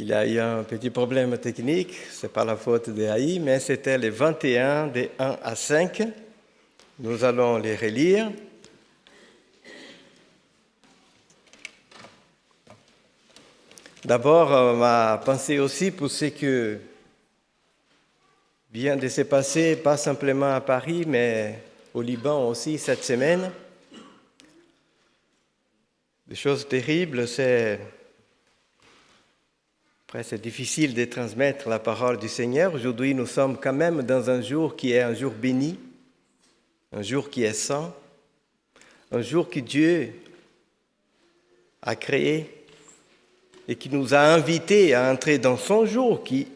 Il y a eu un petit problème technique, ce n'est pas la faute de AI, mais c'était les 21 des 1 à 5. Nous allons les relire. D'abord, ma pensée aussi pour ce que vient de se passer, pas simplement à Paris, mais au Liban aussi cette semaine. Des choses terribles, c'est difficile de transmettre la parole du Seigneur. Aujourd'hui, nous sommes quand même dans un jour qui est un jour béni, un jour qui est saint, un jour que Dieu a créé et qui nous a invités à entrer dans son jour, qui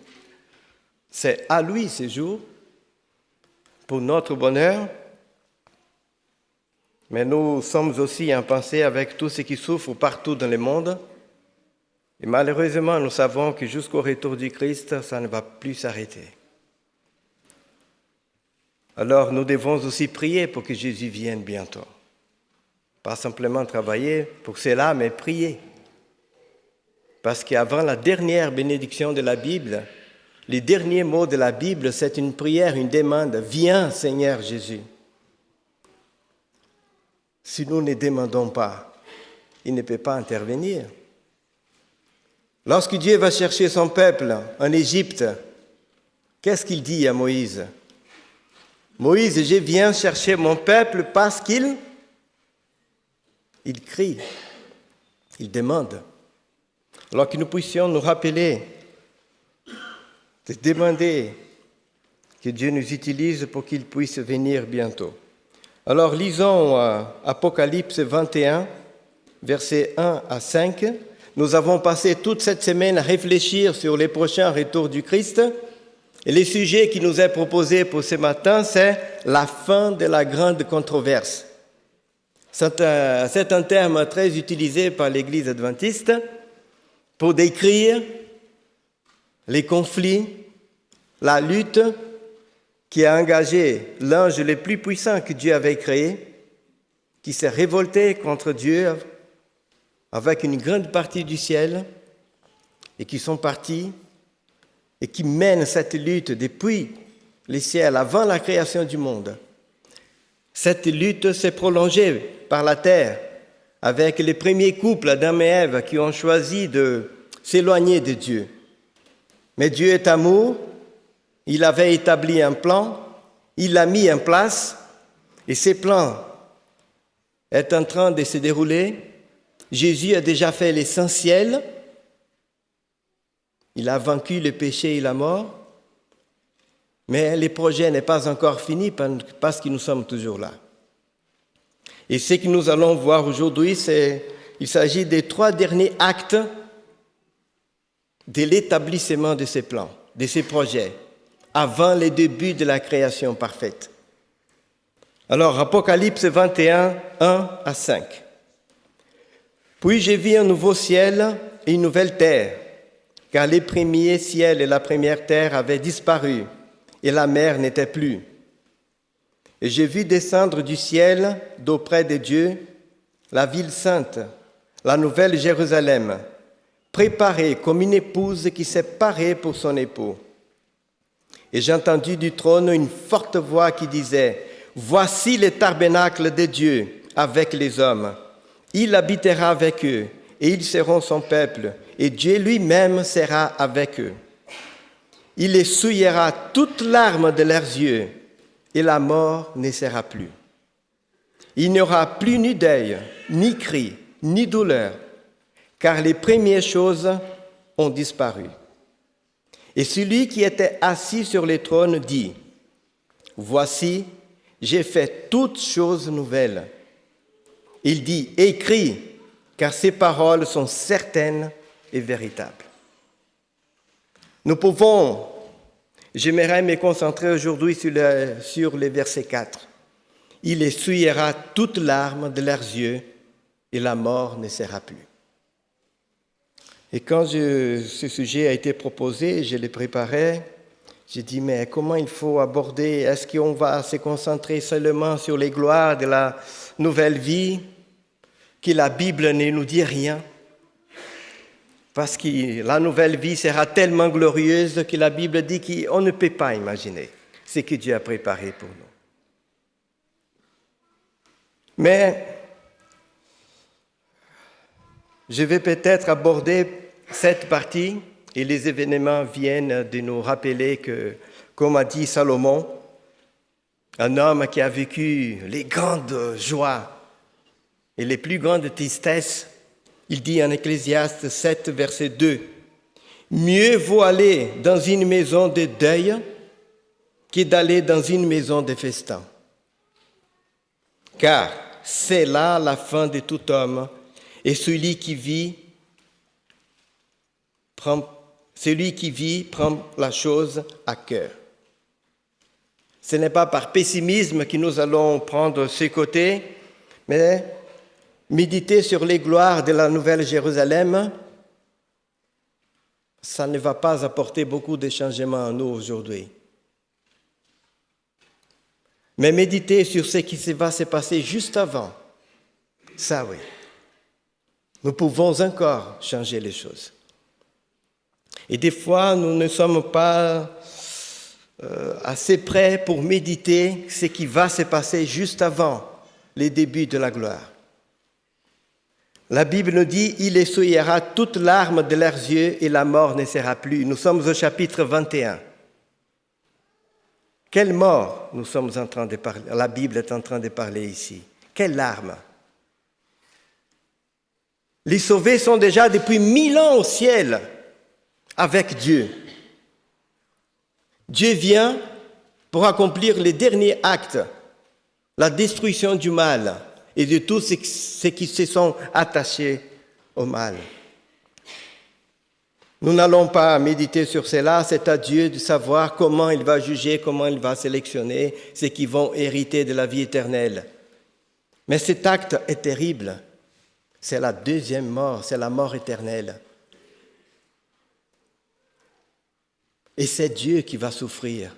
c'est à lui ce jour, pour notre bonheur. Mais nous sommes aussi en pensée avec tous ceux qui souffrent partout dans le monde. Et malheureusement, nous savons que jusqu'au retour du Christ, ça ne va plus s'arrêter. Alors, nous devons aussi prier pour que Jésus vienne bientôt. Pas simplement travailler pour cela, mais prier. Parce qu'avant la dernière bénédiction de la Bible, les derniers mots de la Bible, c'est une prière, une demande. Viens, Seigneur Jésus. Si nous ne demandons pas, il ne peut pas intervenir. Lorsque Dieu va chercher son peuple en Égypte, qu'est-ce qu'il dit à Moïse? Moïse, je viens chercher mon peuple parce qu'il crie, il demande. Alors que nous puissions nous rappeler de demander que Dieu nous utilise pour qu'il puisse venir bientôt. Alors lisons Apocalypse 21, versets 1 à 5. Nous avons passé toute cette semaine à réfléchir sur les prochains retours du Christ. Et le sujet qui nous est proposé pour ce matin, c'est la fin de la grande controverse. C'est un terme très utilisé par l'Église adventiste pour décrire les conflits, la lutte qui a engagé l'ange le plus puissant que Dieu avait créé, qui s'est révolté contre Dieu avec une grande partie du ciel et qui sont partis et qui mènent cette lutte depuis le ciel, avant la création du monde. Cette lutte s'est prolongée par la terre avec les premiers couples, Adam et Ève, qui ont choisi de s'éloigner de Dieu. Mais Dieu est amour, il avait établi un plan, il l'a mis en place, et ce plan est en train de se dérouler. Jésus a déjà fait l'essentiel, il a vaincu le péché et la mort, mais le projet n'est pas encore fini parce que nous sommes toujours là. Et ce que nous allons voir aujourd'hui, il s'agit des 3 derniers actes de l'établissement de ces plans, de ces projets, avant le début de la création parfaite. Alors, Apocalypse 21, 1 à 5. Puis j'ai vu un nouveau ciel et une nouvelle terre, car les premiers ciels et la première terre avaient disparu, et la mer n'était plus. Et j'ai vu descendre du ciel, d'auprès de Dieu, la ville sainte, la nouvelle Jérusalem, préparée comme une épouse qui s'est parée pour son époux. Et j'ai entendu du trône une forte voix qui disait, « Voici le tabernacle de Dieu avec les hommes. Il habitera avec eux, et ils seront son peuple, et Dieu lui-même sera avec eux. Il essuiera toute larme de leurs yeux, et la mort ne sera plus. Il n'y aura plus ni deuil, ni cri, ni douleur, car les premières choses ont disparu. Et celui qui était assis sur le trône dit, « Voici, j'ai fait toutes choses nouvelles. » Il dit, « Écris, car ces paroles sont certaines et véritables. » J'aimerais me concentrer aujourd'hui sur le verset 4. « Il essuiera toute larme de leurs yeux, et la mort ne sera plus. » Et quand ce sujet a été proposé, je l'ai préparé, j'ai dit, mais comment il faut aborder? Est-ce qu'on va se concentrer seulement sur les gloires de la nouvelle vie, que la Bible ne nous dit rien? Parce que la nouvelle vie sera tellement glorieuse que la Bible dit qu'on ne peut pas imaginer ce que Dieu a préparé pour nous. Mais je vais peut-être aborder cette partie et les événements viennent de nous rappeler que, comme a dit Salomon, un homme qui a vécu les grandes joies et les plus grandes tristesses, il dit en Ecclésiaste 7, verset 2, « Mieux vaut aller dans une maison de deuil que d'aller dans une maison de festin. Car c'est là la fin de tout homme, et celui qui vit prend la chose à cœur. » Ce n'est pas par pessimisme que nous allons prendre ce côté, mais méditer sur les gloires de la Nouvelle Jérusalem, ça ne va pas apporter beaucoup de changements à nous aujourd'hui. Mais méditer sur ce qui va se passer juste avant, ça oui. Nous pouvons encore changer les choses. Et des fois, nous ne sommes pas assez prêts pour méditer ce qui va se passer juste avant les débuts de la gloire. La Bible nous dit « Il essuiera toute larme de leurs yeux et la mort ne sera plus ». Nous sommes au chapitre 21. Quelle mort nous sommes en train de parler? La Bible est en train de parler ici. Quelle larme? Les sauvés sont déjà depuis 1000 ans au ciel avec Dieu. Dieu vient pour accomplir les derniers actes, la destruction du mal et de tous ceux qui se sont attachés au mal. Nous n'allons pas méditer sur cela, c'est à Dieu de savoir comment il va juger, comment il va sélectionner ceux qui vont hériter de la vie éternelle. Mais cet acte est terrible. C'est la deuxième mort, c'est la mort éternelle. Et c'est Dieu qui va souffrir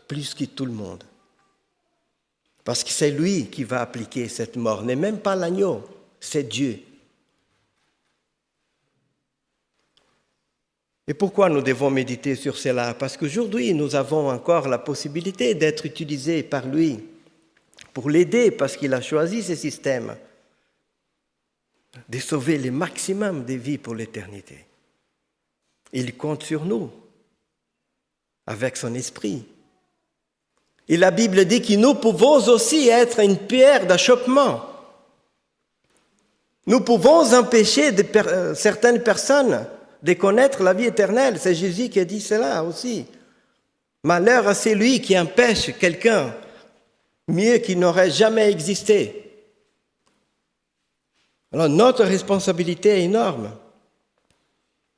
plus que tout le monde. Parce que c'est lui qui va appliquer cette mort, n'est même pas l'agneau, c'est Dieu. Et pourquoi nous devons méditer sur cela? Parce qu'aujourd'hui, nous avons encore la possibilité d'être utilisés par lui pour l'aider, parce qu'il a choisi ce système de sauver le maximum de vies pour l'éternité. Il compte sur nous avec son esprit. Et la Bible dit que nous pouvons aussi être une pierre d'achoppement. Nous pouvons empêcher certaines personnes de connaître la vie éternelle. C'est Jésus qui a dit cela aussi. Malheur à celui qui empêche quelqu'un, mieux qu'il n'aurait jamais existé. Alors notre responsabilité est énorme.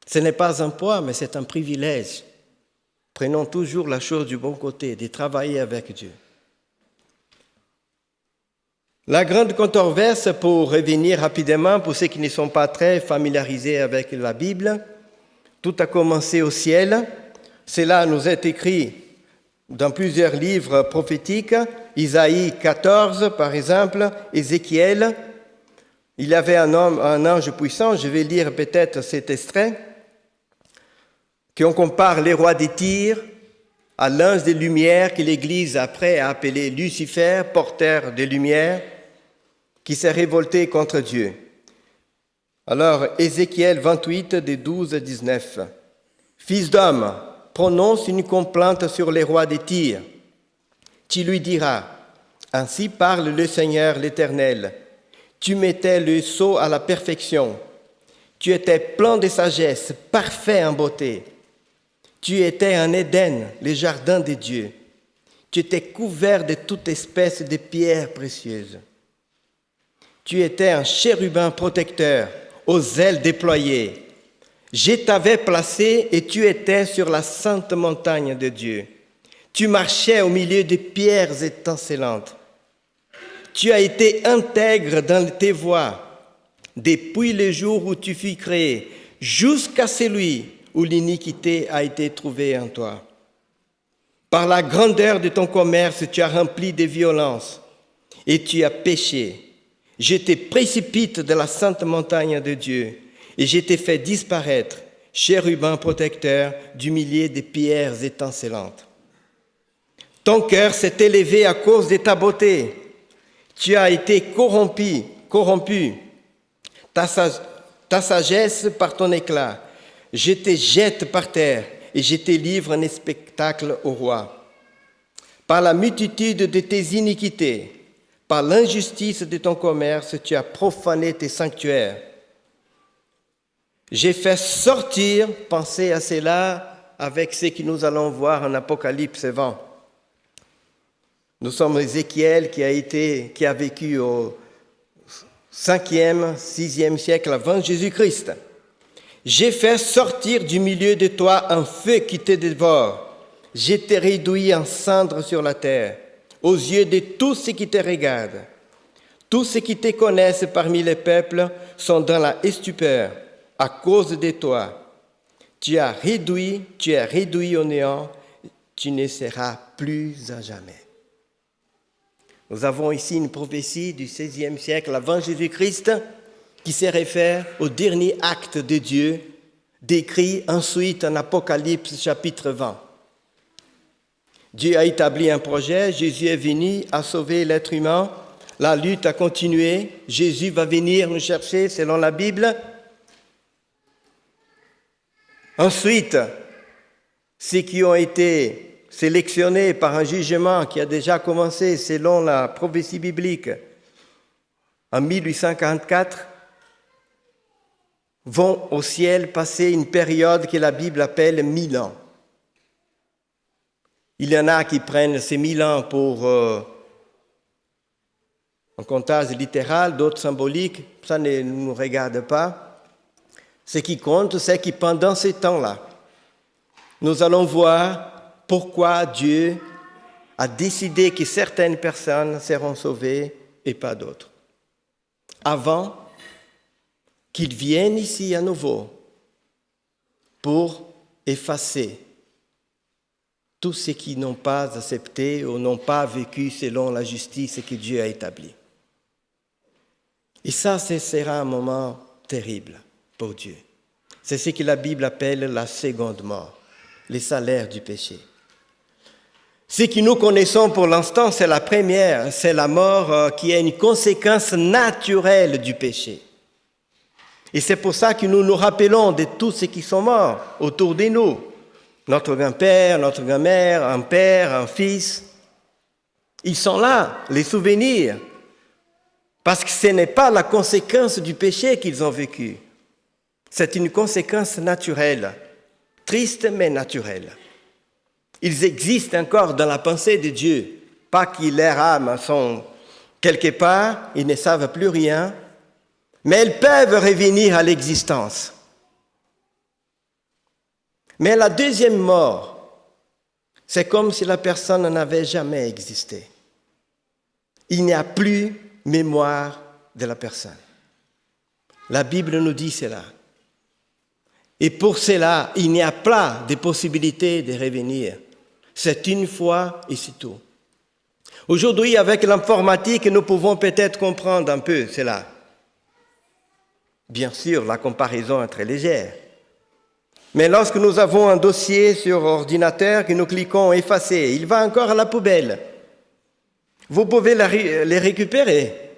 Ce n'est pas un poids, mais c'est un privilège. Prenons toujours la chose du bon côté, de travailler avec Dieu. La grande controverse, pour revenir rapidement, pour ceux qui ne sont pas très familiarisés avec la Bible, tout a commencé au ciel. Cela nous est écrit dans plusieurs livres prophétiques. Isaïe 14, par exemple, Ézéchiel. Il y avait un ange puissant, je vais lire peut-être cet extrait, qu'on compare les rois des Tyr à l'ange des lumières que l'Église après a appelé Lucifer, porteur des lumières, qui s'est révolté contre Dieu. Alors, Ézéchiel 28, des 12 à 19. « Fils d'homme, prononce une complainte sur les rois des Tyr. Tu lui diras, ainsi parle le Seigneur l'Éternel. Tu mettais le sceau à la perfection. Tu étais plein de sagesse, parfait en beauté. Tu étais en Éden, le jardin de Dieu. Tu étais couvert de toute espèce de pierres précieuses. Tu étais un chérubin protecteur, aux ailes déployées. Je t'avais placé et tu étais sur la sainte montagne de Dieu. Tu marchais au milieu des pierres étincelantes. Tu as été intègre dans tes voies, depuis le jour où tu fus créé, jusqu'à celui où l'iniquité a été trouvée en toi. Par la grandeur de ton commerce, tu as rempli de violence et tu as péché. Je te précipite de la sainte montagne de Dieu et je t'ai fait disparaître, chérubin protecteur, du milieu des pierres étincelantes. Ton cœur s'est élevé à cause de ta beauté. Tu as été corrompu, ta sagesse par ton éclat. Je te jette par terre et je te livre un spectacle au roi. Par la multitude de tes iniquités, par l'injustice de ton commerce, tu as profané tes sanctuaires. J'ai fait sortir, pensez à cela avec ce que nous allons voir en Apocalypse 20. Nous sommes Ézéchiel qui a vécu au 5e, 6e siècle avant Jésus-Christ. J'ai fait sortir du milieu de toi un feu qui te dévore. Je t'ai réduit en cendres sur la terre, aux yeux de tous ceux qui te regardent. Tous ceux qui te connaissent parmi les peuples sont dans la stupeur à cause de toi. Tu es réduit au néant, tu ne seras plus à jamais. Nous avons ici une prophétie du XVIe siècle avant Jésus-Christ qui se réfère au dernier acte de Dieu, décrit ensuite en Apocalypse chapitre 20. Dieu a établi un projet, Jésus est venu à sauver l'être humain, la lutte a continué, Jésus va venir nous chercher selon la Bible. Ensuite, ceux qui ont été sélectionnés par un jugement qui a déjà commencé selon la prophétie biblique en 1844, vont au ciel passer une période que la Bible appelle 1000 ans. Il y en a qui prennent ces 1000 ans pour un comptage littéral, d'autres symboliques, ça ne nous regarde pas. Ce qui compte, c'est que pendant ces temps-là, nous allons voir pourquoi Dieu a décidé que certaines personnes seront sauvées et pas d'autres. Avant qu'ils viennent ici à nouveau pour effacer tous ceux qui n'ont pas accepté ou n'ont pas vécu selon la justice que Dieu a établie. Et ça, ce sera un moment terrible pour Dieu. C'est ce que la Bible appelle la seconde mort, le salaire du péché. Ce que nous connaissons pour l'instant, c'est la première, c'est la mort qui est une conséquence naturelle du péché. Et c'est pour ça que nous nous rappelons de tous ceux qui sont morts autour de nous. Notre grand-père, notre grand-mère, un père, un fils. Ils sont là, les souvenirs. Parce que ce n'est pas la conséquence du péché qu'ils ont vécu. C'est une conséquence naturelle. Triste mais naturelle. Ils existent encore dans la pensée de Dieu. Pas que leurs âmes sont quelque part, ils ne savent plus rien, mais elles peuvent revenir à l'existence. Mais la deuxième mort, c'est comme si la personne n'avait jamais existé. Il n'y a plus mémoire de la personne. La Bible nous dit cela. Et pour cela, il n'y a pas de possibilité de revenir. C'est une fois et c'est tout. Aujourd'hui, avec l'informatique, nous pouvons peut-être comprendre un peu cela. Bien sûr, la comparaison est très légère. Mais lorsque nous avons un dossier sur ordinateur, que nous cliquons « Effacer », il va encore à la poubelle. Vous pouvez les récupérer.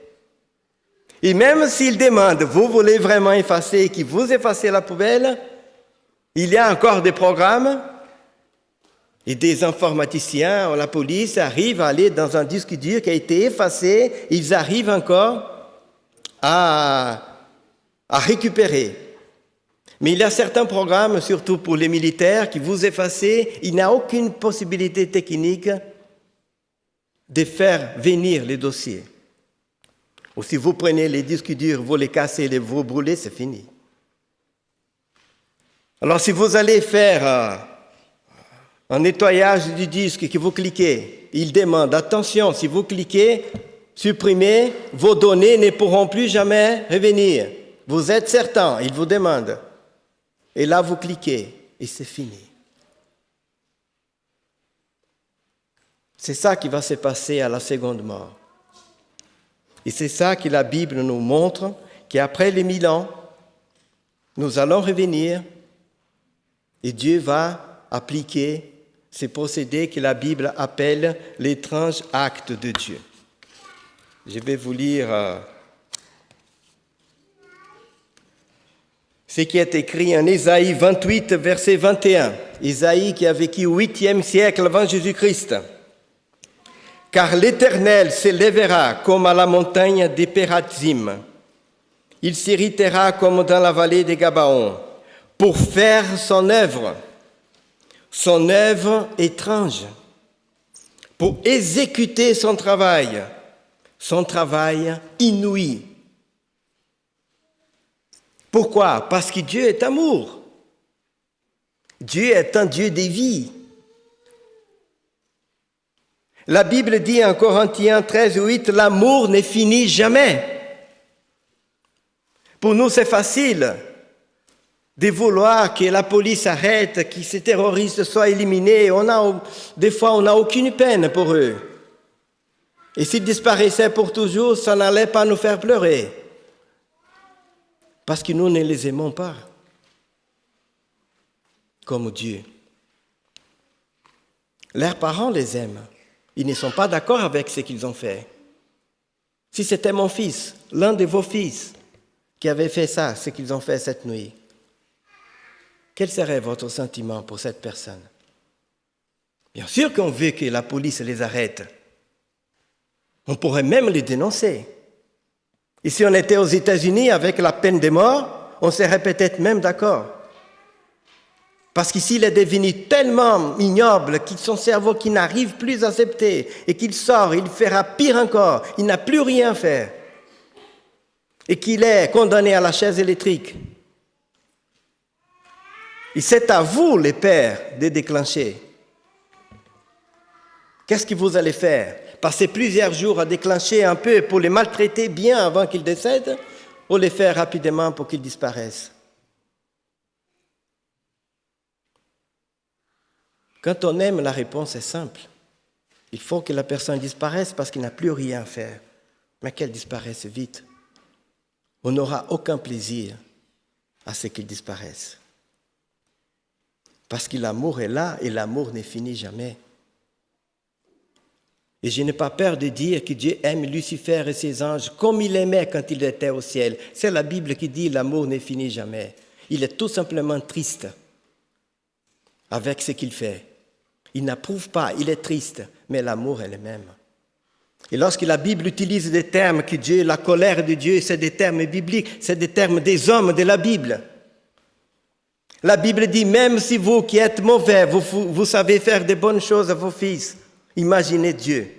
Et même s'il demande « Vous voulez vraiment effacer » et que vous effacez la poubelle, il y a encore des programmes et des informaticiens, la police arrive à aller dans un disque dur qui a été effacé, ils arrivent encore à récupérer. Mais il y a certains programmes, surtout pour les militaires, qui vous effacez, il n'y a aucune possibilité technique de faire venir les dossiers. Ou si vous prenez les disques durs, vous les cassez, vous brûlez, c'est fini. Alors si vous allez faire un nettoyage du disque et que vous cliquez, il demande, attention, si vous cliquez, supprimez, vos données ne pourront plus jamais revenir. Vous êtes certain, il vous demande. Et là, vous cliquez et c'est fini. C'est ça qui va se passer à la seconde mort. Et c'est ça que la Bible nous montre, qu'après les 1000 ans, nous allons revenir et Dieu va appliquer ces procédés que la Bible appelle l'étrange acte de Dieu. Je vais vous lire ce qui est écrit en Ésaïe 28, verset 21. Ésaïe qui a vécu au 8e siècle avant Jésus-Christ. « Car l'Éternel s'élèvera comme à la montagne des Pérazim. Il s'irritera comme dans la vallée des Gabaons pour faire son œuvre étrange, pour exécuter son travail inouï. » Pourquoi? Parce que Dieu est amour. Dieu est un Dieu des vies. La Bible dit en Corinthiens 13:8, l'amour ne finit jamais. Pour nous, c'est facile de vouloir que la police arrête, que ces terroristes soient éliminés. Des fois, on n'a aucune peine pour eux. Et s'ils disparaissaient pour toujours, ça n'allait pas nous faire pleurer. Parce que nous ne les aimons pas comme Dieu. Leurs parents les aiment. Ils ne sont pas d'accord avec ce qu'ils ont fait. Si c'était mon fils, l'un de vos fils, qui avait fait ça, ce qu'ils ont fait cette nuit, quel serait votre sentiment pour cette personne? Bien sûr qu'on veut que la police les arrête. On pourrait même les dénoncer. Et si on était aux États-Unis avec la peine de mort, on serait peut-être même d'accord. Parce qu'ici, il est devenu tellement ignoble que son cerveau qui n'arrive plus à accepter et qu'il sort, il fera pire encore, il n'a plus rien à faire. Et qu'il est condamné à la chaise électrique. Et c'est à vous, les pères, de déclencher. Qu'est-ce que vous allez faire? Passer plusieurs jours à déclencher un peu pour les maltraiter bien avant qu'ils décèdent ou les faire rapidement pour qu'ils disparaissent? Quand on aime, la réponse est simple. Il faut que la personne disparaisse parce qu'il n'a plus rien à faire. Mais qu'elle disparaisse vite. On n'aura aucun plaisir à ce qu'il disparaisse. Parce que l'amour est là et l'amour ne finit jamais. Et je n'ai pas peur de dire que Dieu aime Lucifer et ses anges comme il aimait quand il était au ciel. C'est la Bible qui dit l'amour ne finit jamais. Il est tout simplement triste avec ce qu'il fait. Il n'approuve pas, il est triste, mais l'amour est le même. Et lorsque la Bible utilise des termes que Dieu, la colère de Dieu, c'est des termes bibliques, c'est des termes des hommes de la Bible. La Bible dit, même si vous qui êtes mauvais, vous savez faire de bonnes choses à vos fils, imaginez Dieu.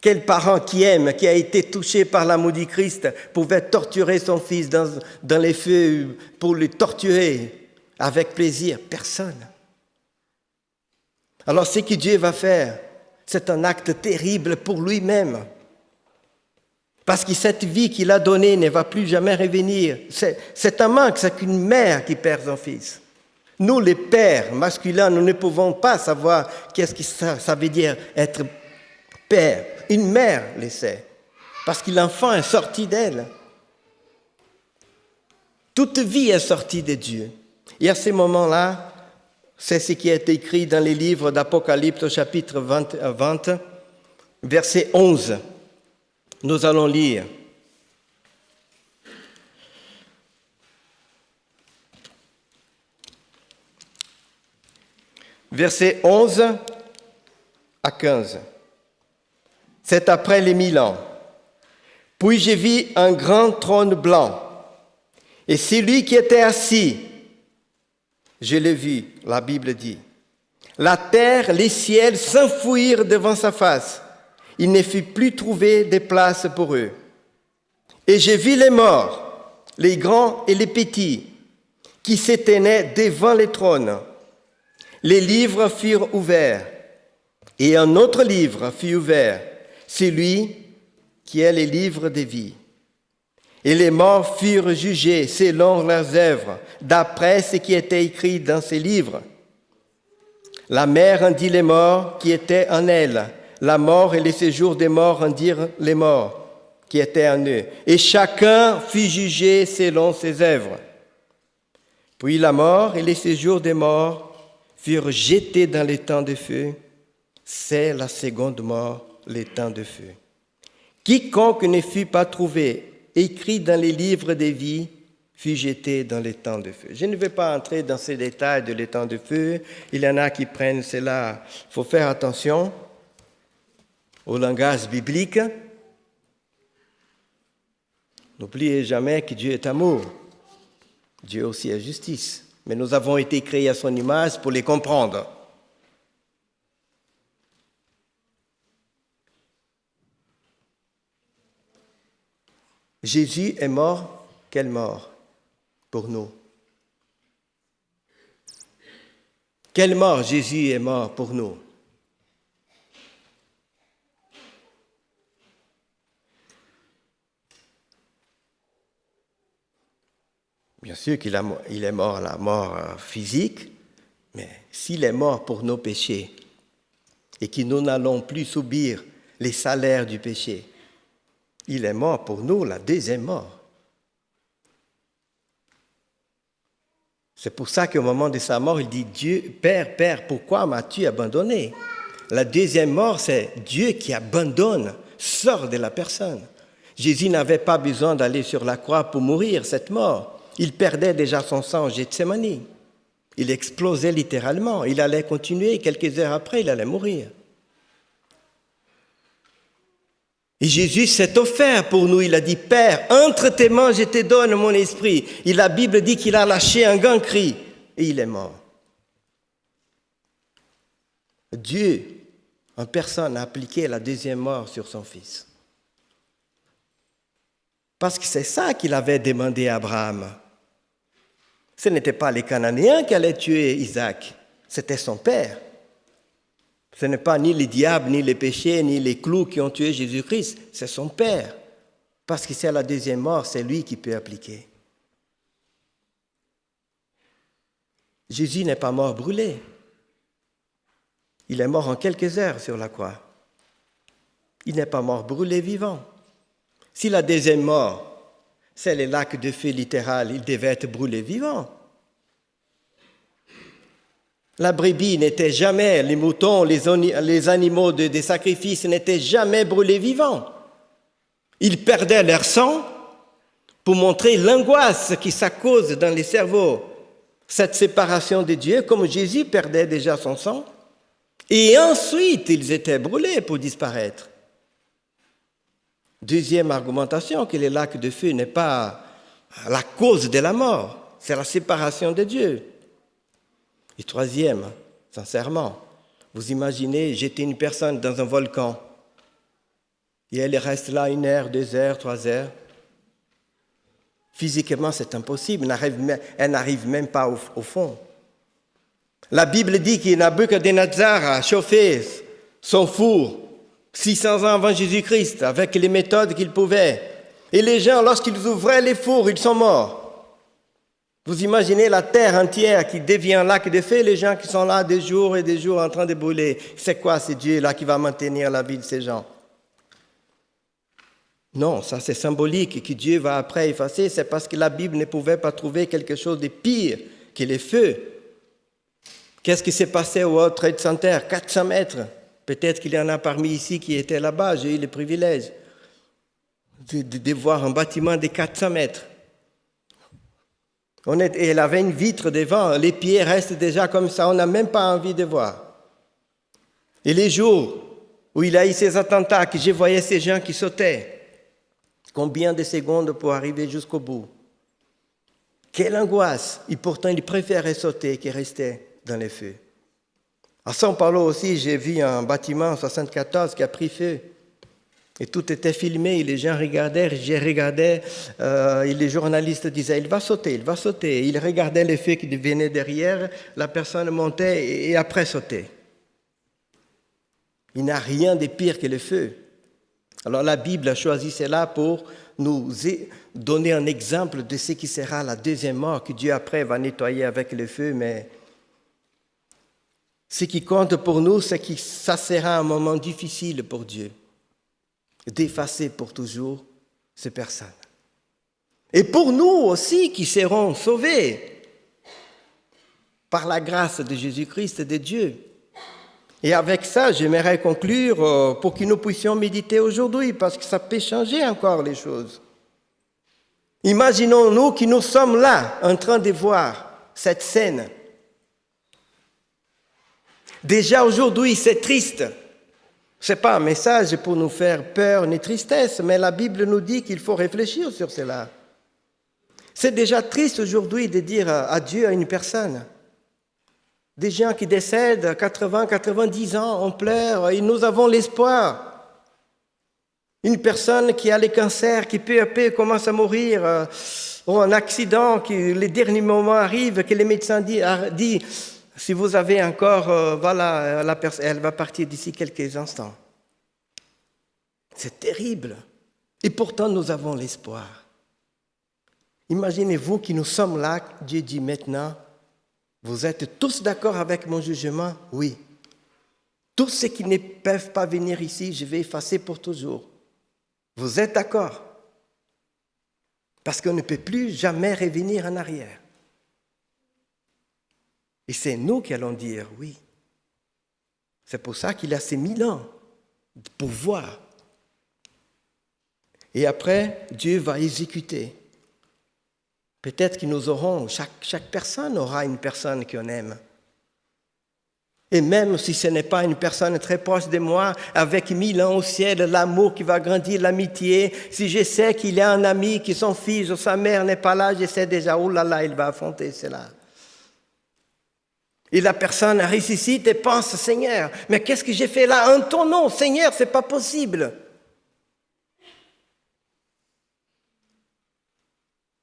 Quel parent qui aime, qui a été touché par l'amour du Christ, pouvait torturer son fils dans les feux pour le torturer avec plaisir? Personne. Alors ce que Dieu va faire, c'est un acte terrible pour lui-même. Parce que cette vie qu'il a donnée ne va plus jamais revenir. C'est un manque, c'est qu'une mère qui perd son fils. Nous, les pères masculins, nous ne pouvons pas savoir qu'est-ce que ça veut dire être père. Une mère le sait, parce que l'enfant est sorti d'elle. Toute vie est sortie de Dieu. Et à ce moment-là, c'est ce qui est écrit dans les livres d'Apocalypse au chapitre 20, verset 11. Nous allons lire. Versets 11 à 15. C'est après les 1000 ans. Puis je vis un grand trône blanc, et celui qui était assis, je l'ai vu, la Bible dit. La terre, les ciels s'enfuirent devant sa face. Il ne fut plus trouvé de place pour eux. Et j'ai vu les morts, les grands et les petits, qui s'éteignaient devant les trônes. Les livres furent ouverts, et un autre livre fut ouvert, celui qui est le livre de vie. Et les morts furent jugés selon leurs œuvres, d'après ce qui était écrit dans ces livres. La mer rendit les morts qui étaient en elle. La mort et les séjours des morts rendirent les morts. qui était en eux, et chacun fut jugé selon ses œuvres. Puis la mort et les séjours des morts furent jetés dans les temps de feu. C'est la seconde mort, les temps de feu. Quiconque ne fut pas trouvé écrit dans les livres des vies fut jeté dans les temps de feu. Je ne vais pas entrer dans ces détails de les temps de feu. Il y en a qui prennent cela. Il faut faire attention au langage biblique. N'oubliez jamais que Dieu est amour. Dieu aussi est justice. Mais nous avons été créés à son image pour les comprendre. Jésus est mort. Quelle mort pour nous? Quelle mort Jésus est mort pour nous? Bien sûr qu'il est mort la mort physique, mais s'il est mort pour nos péchés et que nous n'allons plus subir les salaires du péché, il est mort pour nous la deuxième mort. C'est pour ça qu'au moment de sa mort, il dit « Dieu, Père, pourquoi m'as-tu abandonné ?» La deuxième mort, c'est Dieu qui abandonne, sort de la personne. Jésus n'avait pas besoin d'aller sur la croix pour mourir cette mort. Il perdait déjà son sang au Gethsémani. Il explosait littéralement. Il allait continuer. Quelques heures après, il allait mourir. Et Jésus s'est offert pour nous. Il a dit, Père, entre tes mains, je te donne mon esprit. Et la Bible dit qu'il a lâché un grand cri et il est mort. Dieu, en personne, a appliqué la deuxième mort sur son fils. Parce que c'est ça qu'il avait demandé à Abraham. Ce n'était pas les Cananéens qui allaient tuer Isaac, c'était son père. Ce n'est pas ni les diables, ni les péchés, ni les clous qui ont tué Jésus-Christ, c'est son père. Parce que c'est la deuxième mort, c'est lui qui peut appliquer. Jésus n'est pas mort brûlé. Il est mort en quelques heures sur la croix. Il n'est pas mort brûlé vivant. Si la deuxième mort, c'est les lacs de feu littéral, il devait être brûlé vivant. La brebis n'était jamais, les moutons, les animaux des sacrifices n'étaient jamais brûlés vivants. Ils perdaient leur sang pour montrer l'angoisse qui s'accause dans les cerveaux. Cette séparation de Dieu, comme Jésus perdait déjà son sang, et ensuite ils étaient brûlés pour disparaître. Deuxième argumentation, que les lacs de feu n'est pas la cause de la mort, c'est la séparation de Dieu. Et troisième, sincèrement, vous imaginez jeter une personne dans un volcan et elle reste là 1 heure, 2 heures, 3 heures. Physiquement, c'est impossible, elle n'arrive même pas au fond. La Bible dit que Nabuchodonosor a chauffé son four 600 ans avant Jésus-Christ, avec les méthodes qu'il pouvait. Et les gens, lorsqu'ils ouvraient les fours, ils sont morts. Vous imaginez la terre entière qui devient un lac de feu, les gens qui sont là des jours et des jours en train de brûler. C'est quoi ce Dieu-là qui va maintenir la vie de ces gens? Non, ça c'est symbolique, que Dieu va après effacer, c'est parce que la Bible ne pouvait pas trouver quelque chose de pire que les feux. Qu'est-ce qui s'est passé au World Trade Center? 400 mètres. Peut-être qu'il y en a parmi ici qui étaient là-bas, j'ai eu le privilège de voir un bâtiment de 400 mètres. Et elle avait une vitre devant, les pieds restent déjà comme ça, on n'a même pas envie de voir. Et les jours où il a eu ces attentats, que je voyais ces gens qui sautaient, combien de secondes pour arriver jusqu'au bout? Quelle angoisse! Et pourtant, ils préféraient sauter que rester dans les feux. À São Paulo aussi, j'ai vu un bâtiment en 1974 qui a pris feu. Et tout était filmé, et les gens regardaient, j'ai regardé, et les journalistes disaient, il va sauter. Ils regardaient les feux qui venaient derrière, la personne montait et après sautait. Il n'y a rien de pire que le feu. Alors la Bible a choisi cela pour nous donner un exemple de ce qui sera la deuxième mort que Dieu après va nettoyer avec le feu, mais ce qui compte pour nous, c'est que ça sera un moment difficile pour Dieu, d'effacer pour toujours ces personnes. Et pour nous aussi qui serons sauvés par la grâce de Jésus-Christ et de Dieu. Et avec ça, j'aimerais conclure pour que nous puissions méditer aujourd'hui, parce que ça peut changer encore les choses. Imaginons-nous que nous sommes là, en train de voir cette scène. Déjà aujourd'hui, c'est triste. Ce n'est pas un message pour nous faire peur ni tristesse, mais la Bible nous dit qu'il faut réfléchir sur cela. C'est déjà triste aujourd'hui de dire adieu à une personne. Des gens qui décèdent à 80, 90 ans, on pleure et nous avons l'espoir. Une personne qui a le cancer, qui peu à peu commence à mourir, ou un accident, qui les derniers moments arrivent, que les médecins disent si vous avez encore, voilà, la personne, elle va partir d'ici quelques instants. C'est terrible. Et pourtant, nous avons l'espoir. Imaginez-vous que nous sommes là, Dieu dit maintenant, vous êtes tous d'accord avec mon jugement? Oui. Tous ceux qui ne peuvent pas venir ici, je vais effacer pour toujours. Vous êtes d'accord? Parce qu'on ne peut plus jamais revenir en arrière. Et c'est nous qui allons dire oui. C'est pour ça qu'il a ces 1000 ans de pouvoir. Et après, Dieu va exécuter. Peut-être que nous aurons, chaque personne aura une personne qu'on aime. Et même si ce n'est pas une personne très proche de moi, avec 1000 ans au ciel, l'amour qui va grandir, l'amitié, si je sais qu'il y a un ami qui son fils ou sa mère n'est pas là, je sais déjà, oh là là, il va affronter cela. Et la personne ressuscite et pense, Seigneur, mais qu'est-ce que j'ai fait là? En ton nom, Seigneur, c'est pas possible.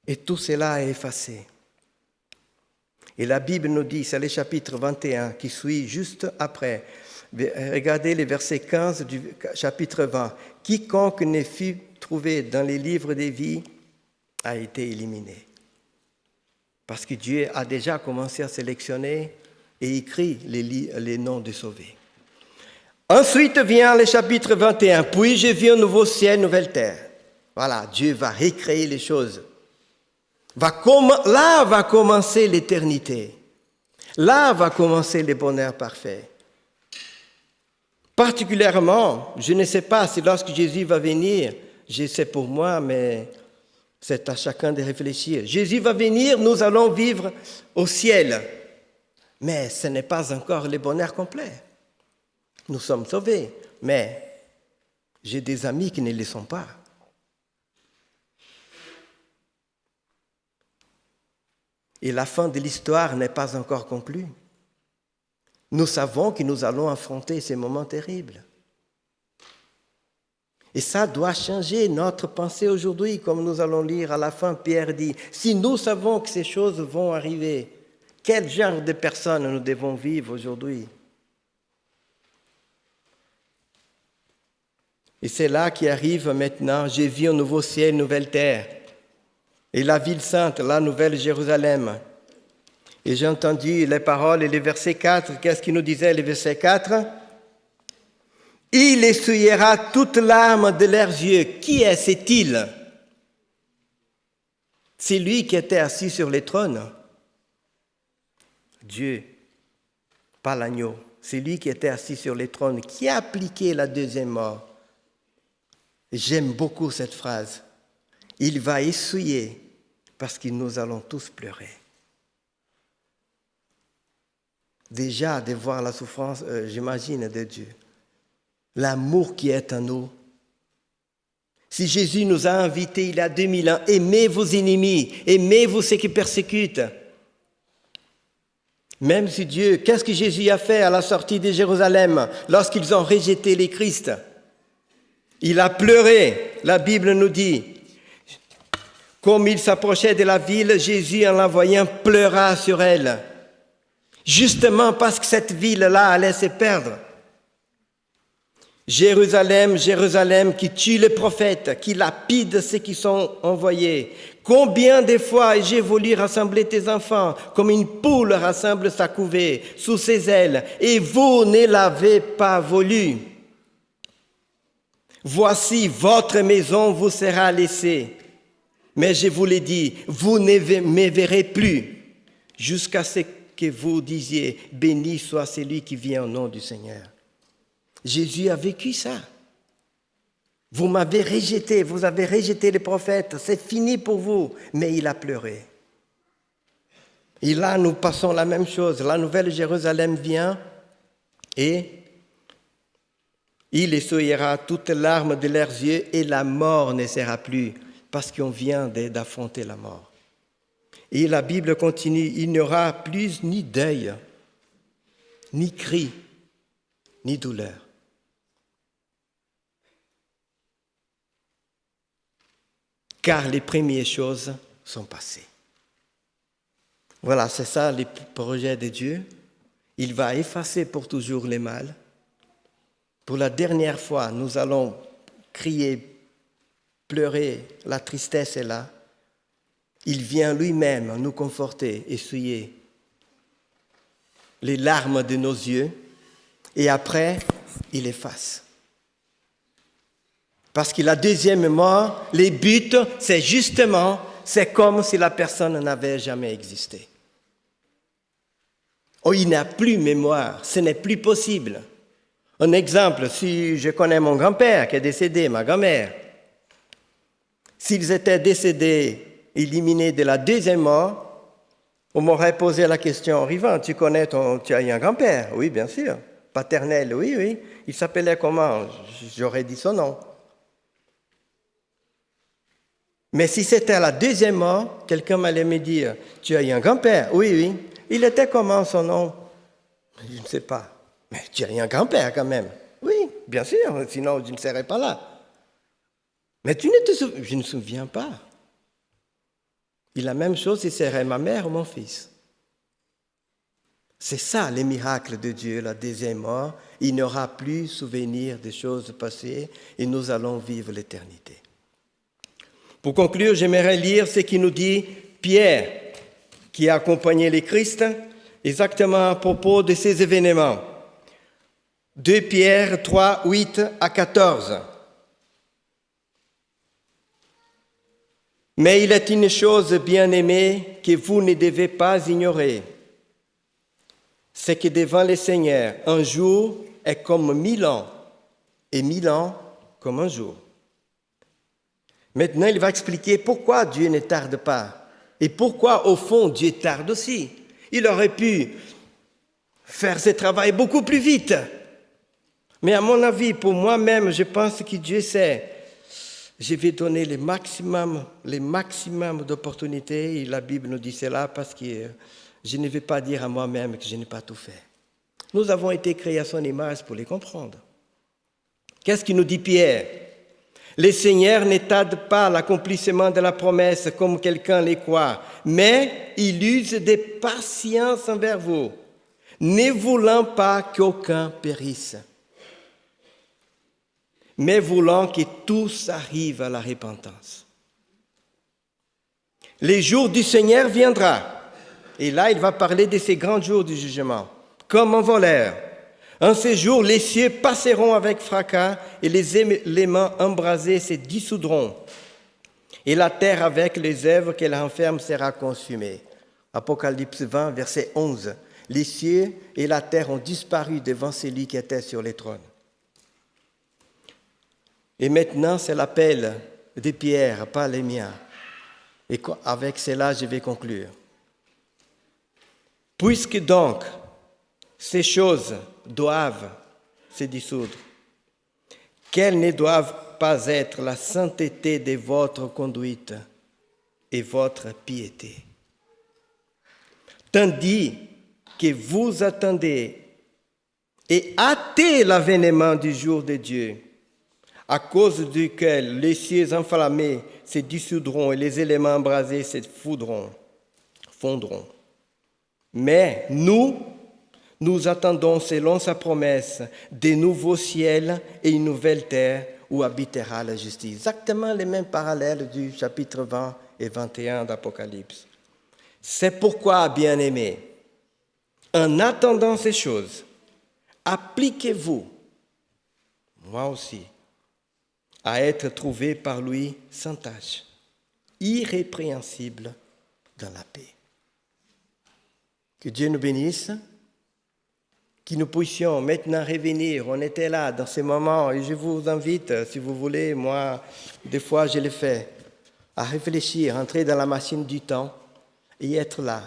Et tout cela est effacé. Et la Bible nous dit, c'est le chapitre 21 qui suit juste après. Regardez les versets 15 du chapitre 20. Quiconque ne fut trouvé dans les livres des vies a été éliminé. Parce que Dieu a déjà commencé à sélectionner et écrit les noms des sauvés. Ensuite vient le chapitre 21. Puis je vis un nouveau ciel, nouvelle terre. Voilà, Dieu va recréer les choses. Là va commencer l'éternité. Là va commencer le bonheur parfait. Particulièrement, je ne sais pas si lorsque Jésus va venir, je sais pour moi, mais c'est à chacun de réfléchir. Jésus va venir, nous allons vivre au ciel. Mais ce n'est pas encore le bonheur complet. Nous sommes sauvés, mais j'ai des amis qui ne le sont pas. Et la fin de l'histoire n'est pas encore conclue. Nous savons que nous allons affronter ces moments terribles. Et ça doit changer notre pensée aujourd'hui, comme nous allons lire à la fin, Pierre dit, si nous savons que ces choses vont arriver, quel genre de personnes nous devons vivre aujourd'hui? Et c'est là qu'arrive maintenant, j'ai vu un nouveau ciel, une nouvelle terre. Et la ville sainte, la nouvelle Jérusalem. Et j'ai entendu les paroles et le verset 4. Qu'est-ce qu'il nous disait, le verset 4? Il essuyera toute larme de leurs yeux. Qui est cet-il? C'est lui qui était assis sur le trône. Dieu, pas l'agneau. C'est lui qui était assis sur le trône, qui a appliqué la deuxième mort. J'aime beaucoup cette phrase. Il va essuyer parce que nous allons tous pleurer. Déjà, de voir la souffrance, j'imagine, de Dieu. L'amour qui est en nous. Si Jésus nous a invités il y a 2000 ans, aimez vos ennemis, aimez-vous ceux qui persécutent. Même si Dieu, qu'est-ce que Jésus a fait à la sortie de Jérusalem lorsqu'ils ont rejeté les Christ? Il a pleuré, la Bible nous dit. Comme il s'approchait de la ville, Jésus, en la voyant, pleura sur elle. Justement parce que cette ville-là allait se perdre. Jérusalem, Jérusalem, qui tue les prophètes, qui lapide ceux qui sont envoyés. Combien de fois j'ai voulu rassembler tes enfants, comme une poule rassemble sa couvée sous ses ailes, et vous ne l'avez pas voulu. Voici, votre maison vous sera laissée. Mais je vous l'ai dit, vous ne me verrez plus jusqu'à ce que vous disiez, béni soit celui qui vient au nom du Seigneur. Jésus a vécu ça. Vous m'avez rejeté, vous avez rejeté les prophètes, c'est fini pour vous. Mais il a pleuré. Et là, nous passons la même chose. La nouvelle Jérusalem vient et il essuiera toutes larmes de leurs yeux et la mort ne sera plus parce qu'on vient d'affronter la mort. Et la Bible continue, il n'y aura plus ni deuil, ni cri, ni douleur. Car les premières choses sont passées. Voilà, c'est ça le projet de Dieu. Il va effacer pour toujours les mal. Pour la dernière fois, nous allons crier, pleurer, la tristesse est là. Il vient lui-même nous conforter, essuyer les larmes de nos yeux et après, il efface. Parce que la deuxième mort, les buts, c'est comme si la personne n'avait jamais existé. Oh, il n'a plus mémoire, ce n'est plus possible. Un exemple, si je connais mon grand-père qui est décédé, ma grand-mère, s'ils étaient décédés, éliminés de la deuxième mort, on m'aurait posé la question, Rivan, tu as eu un grand-père? Oui, bien sûr. Paternel, oui. Il s'appelait comment? J'aurais dit son nom. Mais si c'était la deuxième mort, quelqu'un m'allait me dire, tu as eu un grand-père? Oui. Il était comment son nom? Je ne sais pas. Mais tu as eu un grand-père quand même. Oui, bien sûr, sinon je ne serais pas là. Mais je ne me souviens pas. Et la même chose si serait ma mère ou mon fils. C'est ça les miracles de Dieu, la deuxième mort. Il n'y aura plus souvenir des choses passées et nous allons vivre l'éternité. Pour conclure, j'aimerais lire ce qui nous dit Pierre, qui a accompagné le Christ, exactement à propos de ces événements. 2 Pierre 3, 8 à 14. Mais il est une chose, bien-aimée, que vous ne devez pas ignorer. C'est que devant le Seigneur, un jour est comme 1000 ans, et 1000 ans comme un jour. Maintenant, il va expliquer pourquoi Dieu ne tarde pas, et pourquoi, au fond, Dieu tarde aussi. Il aurait pu faire ce travail beaucoup plus vite. Mais à mon avis, pour moi-même, je pense que Dieu sait. Je vais donner le maximum d'opportunités. Et la Bible nous dit cela parce que je ne vais pas dire à moi-même que je n'ai pas tout fait. Nous avons été créés à son image pour les comprendre. Qu'est-ce qu'il nous dit Pierre? Le Seigneur ne tarde pas l'accomplissement de la promesse comme quelqu'un le croit, mais il use de patience envers vous, ne voulant pas qu'aucun périsse, mais voulant que tous arrivent à la repentance. Le jour du Seigneur viendra, et là il va parler de ces grands jours du jugement, comme un voleur. En ces jours, les cieux passeront avec fracas et les éléments embrasés se dissoudront. Et la terre avec les œuvres qu'elle renferme sera consumée. Apocalypse 20, verset 11. Les cieux et la terre ont disparu devant celui qui était sur les trônes. Et maintenant, c'est l'appel de Pierre, pas les miens. Et avec cela, je vais conclure. Puisque donc, ces choses doivent se dissoudre, quelles ne doivent pas être la sainteté de votre conduite et votre piété. Tandis que vous attendez et hâtez l'avènement du jour de Dieu, à cause duquel les cieux enflammés se dissoudront et les éléments embrasés se fondront. Mais nous attendons, selon sa promesse, de nouveaux ciels et une nouvelle terre où habitera la justice. Exactement les mêmes parallèles du chapitre 20 et 21 d'Apocalypse. C'est pourquoi, bien-aimés, en attendant ces choses, appliquez-vous, moi aussi, à être trouvés par lui sans tache, irrépréhensibles dans la paix. Que Dieu nous bénisse, que nous puissions maintenant revenir. On était là dans ces moments et je vous invite, si vous voulez, moi, des fois je le fais, à réfléchir, entrer dans la machine du temps et être là.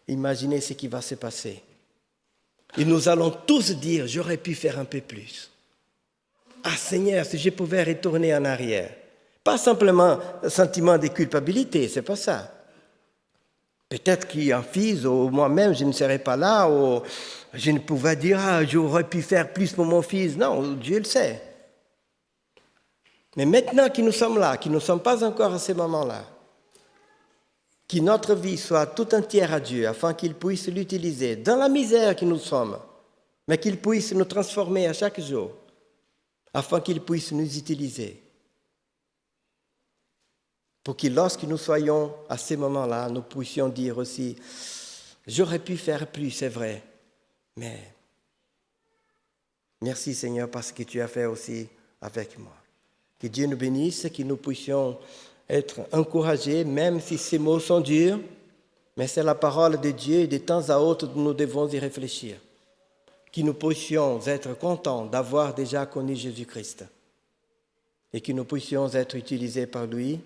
Imaginez ce qui va se passer. Et nous allons tous dire, j'aurais pu faire un peu plus. Ah Seigneur, si je pouvais retourner en arrière. Pas simplement un sentiment de culpabilité, c'est pas ça. Peut-être qu'un fils, ou moi-même, je ne serais pas là, ou je ne pouvais dire, ah, j'aurais pu faire plus pour mon fils. Non, Dieu le sait. Mais maintenant que nous sommes là, que nous ne sommes pas encore à ce moment-là, que notre vie soit tout entière à Dieu, afin qu'il puisse l'utiliser dans la misère que nous sommes, mais qu'il puisse nous transformer à chaque jour, afin qu'il puisse nous utiliser. Pour que lorsque nous soyons à ces moments-là, nous puissions dire aussi, j'aurais pu faire plus, c'est vrai, mais merci Seigneur parce que tu as fait aussi avec moi. Que Dieu nous bénisse, que nous puissions être encouragés, même si ces mots sont durs, mais c'est la parole de Dieu et de temps à autre nous devons y réfléchir. Que nous puissions être contents d'avoir déjà connu Jésus-Christ et que nous puissions être utilisés par lui.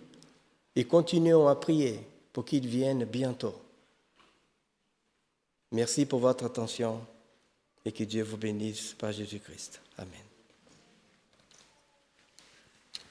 Et continuons à prier pour qu'il vienne bientôt. Merci pour votre attention et que Dieu vous bénisse par Jésus-Christ. Amen.